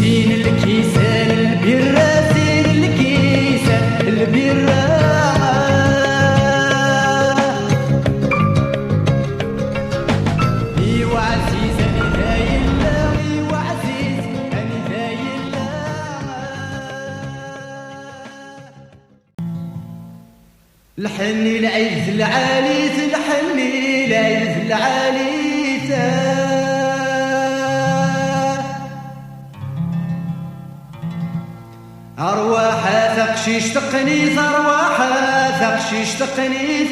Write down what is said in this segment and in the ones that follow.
زين الكيسان البرة، زين الكيسان البرة. ايوا عزيز انا داير لا، ايوا عزيز انا داير لا. لحني العز العالي، لحني العز العالي. أرواح ثقشيش تقنيث، أرواح ثقشيش تقنيث.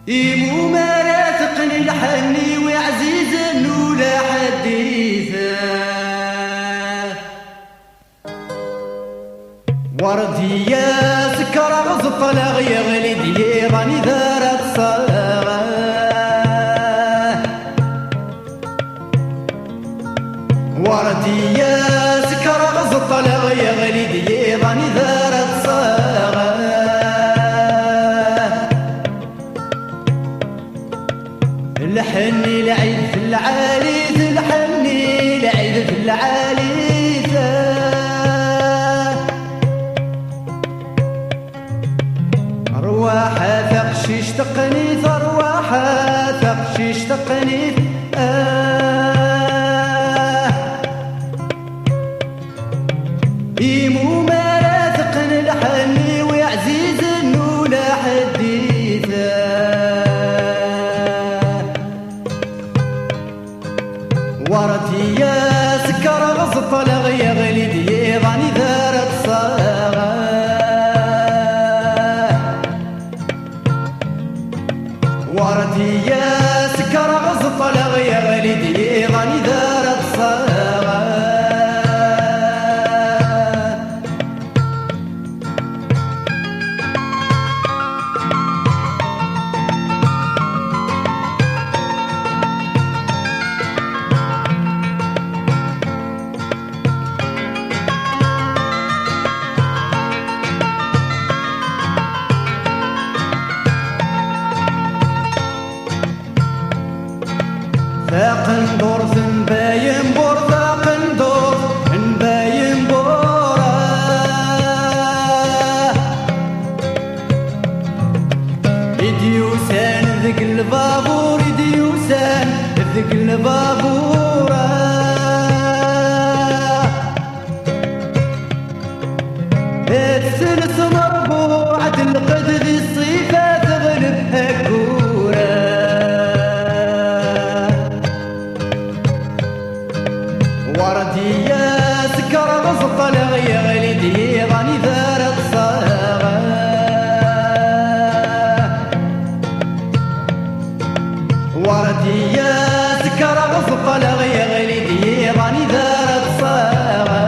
إيمو ما ثقني لحني وعزيز ولا حديث. وردي يا سكر غزط لغي غليدي راني دارت صلاغة. وردي يا سكر غزط لغي غليدي راني دارت صلاغة. لحني العيد في العالي، لحني العيد في العالي. أرواح ثقشيش تقنيث، أرواح ثقشيش تقنيث. إيمو ما لا ثقن لحني وعزيز ولا حديث. وردي يا سكر غزط لغي غليدي راني دارت صاغة. وردي يا سكر غزط لغي غليدي راني دارت صاغة. ثاقن دور ثنباين بور، ثاقن دور ثنباين بور. إديوسان ذق البابور، إديوسان ذق البابور. الثلث مربوعة القد ذي الصيفة تغلب هكورة. وردي يا سكر غزط لغي غليدي راني دارت صاغة. وردي يا سكر غزط لغي غليدي راني دارت صاغة.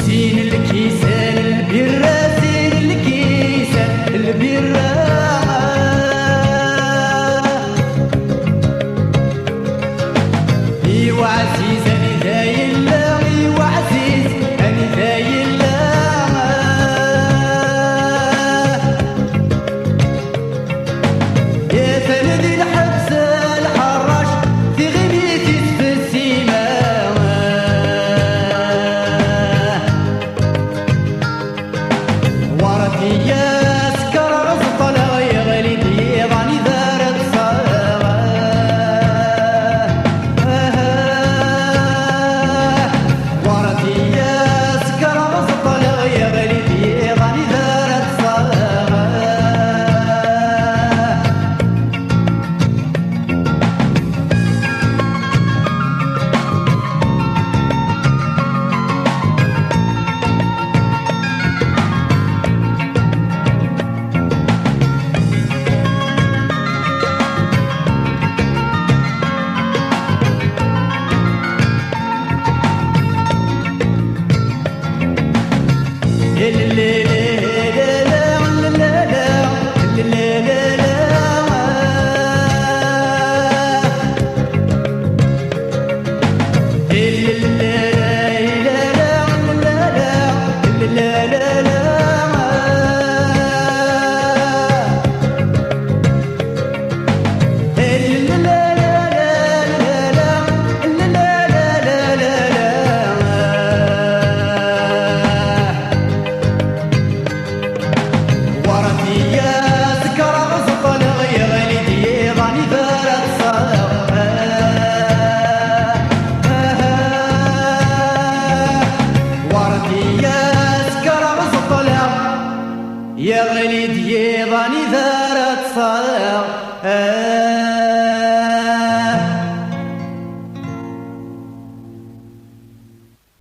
زين الكيسان البرة، زين الكيسان البرة. ايوا عزيز انا داير لا، ايوا عزيز انا داير لا. يا ثلث الحبس الحراش في غنيتي في السيما. يا غليد يا ظني ذارت صاغ